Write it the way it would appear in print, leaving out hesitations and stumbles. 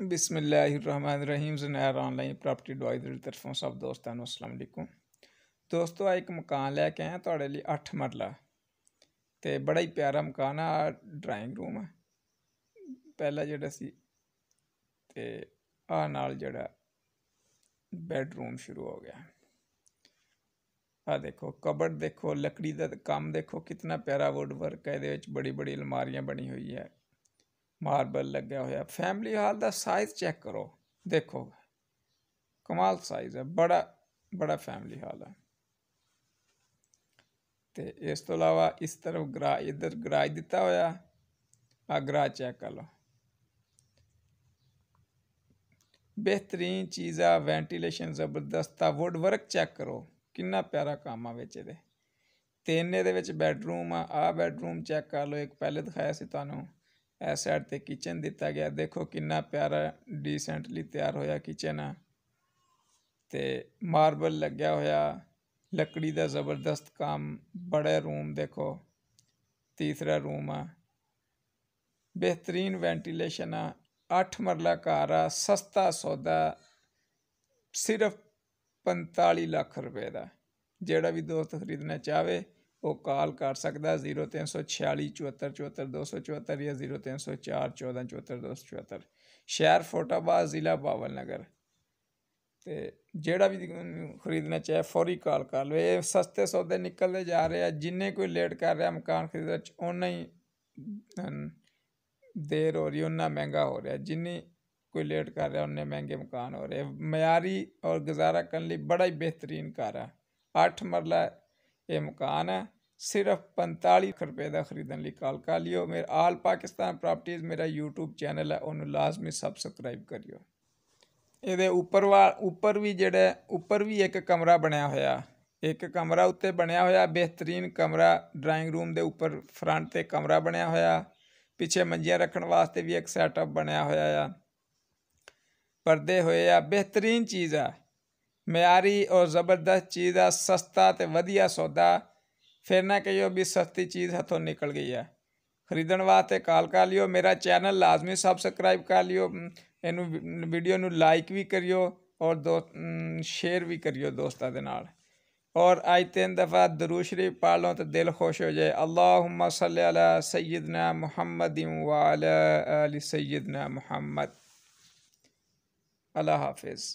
बिस्मिल्लाहिर्रहमानिर्रहीम। Zunair online property adviser की तरफों सब दोस्तों ਨੂੰ अस्सलाम वालेकुम। दोस्तों आ एक मकान लैके आए ਤੁਹਾਡੇ ਲਈ 8 ਮਰਲਾ ਤੇ ਬੜਾ ਹੀ ਪਿਆਰਾ ਮਕਾਨ ਆ। ਡਰਾਇੰਗ ਰੂਮ ਆ ਪਹਿਲਾ ਜਿਹੜਾ ਸੀ ਤੇ ਆ ਨਾਲ ਜਿਹੜਾ ਬੈਡਰੂਮ ਸ਼ੁਰੂ ਹੋ ਗਿਆ। ਆ ਦੇਖੋ ਕਬਰਡ ਦੇਖੋ, ਲੱਕੜੀ ਦਾ ਕੰਮ ਦੇਖੋ ਕਿੰਨਾ ਪਿਆਰਾ ਵੁੱਡ ਵਰਕ ਹੈ। ਇਹਦੇ ਵਿੱਚ ਬੜੀ ਬੜੀ ਅਲਮਾਰੀਆਂ ਬਣੀ ਹੋਈ ਹੈ, ਮਾਰਬਲ ਲੱਗਿਆ ਹੋਇਆ। फैमिली हाल का साइज चेक करो, देखो कमाल साइज है, बड़ा बड़ा फैमिली हाल है। तो इस तो अलावा इस तरफ गराज, इधर गराज दिता होया, आ गराज चेक कर लो। बेहतरीन चीज़ आ, वेंटिलेशन जबरदस्त आ। वुड वर्क चेक करो कितना प्यारा काम आ विच इहदे। तीन इहदे विच बैडरूम आ बैडरूम चेक कर लो। एक पहले दिखाया सी तुहानूं। इस साइड ते किचन दिता गया, देखो कितना प्यारा डिसेंटली तैयार होया किचन है। ते मार्बल लग्या होया, लकड़ी का जबरदस्त काम। बड़ा रूम देखो, तीसरा रूम है, बेहतरीन वेंटिलेशन है। 8 मरला घर आ, सस्ता सौदा, सिर्फ 45 लाख रुपए का। जेड़ा भी दोस्त खरीदना चाहे वो कॉल कर सकता 0346 74 74 274 या 0304 14 74 274। शहर फोटाबाद, ज़िला बावल नगर। तो जेड़ा भी खरीदना चाहे फौरी कॉल कर लो। ये सस्ते सौदे निकलते जा रहे हैं। जिन्ने कोई लेट कर रहा मकान खरीदने उन्ना ही देर हो रही है, उन्ना महंगा हो रहा है। जिन्नी कोई लेट कर रहा उन्ने महंगे मकान हो रहे। मयारी और गुजारा करने लिए बड़ा ही बेहतरीन घर है। 8 मरला ये मकान है, सिर्फ 45 लाख रुपए का खरीदने लिए कॉल कर लियो। मेरे आल पाकिस्तान प्रॉपर्टीज़ मेरा यूट्यूब चैनल है, उन्होंने लाजमी सबसक्राइब करियो। ये उपर भी जेड़ा उपर भी एक कमरा बनया होया, एक कमरा उत्ते बनया होया, बेहतरीन कमरा। ड्राइंग रूम के उपर फ्रंट ते कमरा बनया होया, पिछे मंजियां रखने वास्ते भी एक सैटअप बनया होया, पर्दे होए आ। बेहतरीन चीज़ है, मयारी और ज़बरदस्त चीज़ है। सस्ता तो वधिया सौदा। फिर ना कहियो भी सस्ती चीज़ हथों निकल गई है। खरीदने वास्ते कॉल कर लियो। मेरा चैनल लाजमी सबसक्राइब कर लियो। इनू वीडियो नू लाइक भी करियो और शेयर भी करियो दोस्तों के नाल। और आज 3 दफ़ा दरूद शरीफ पढ़ लो तो दिल खुश हो जाए। अल्लाहुम्मा सल्ली अला सय्यदना मुहम्मदिन व अला आलि सय्यदना मुहम्मद। अल्लाह हाफिज़।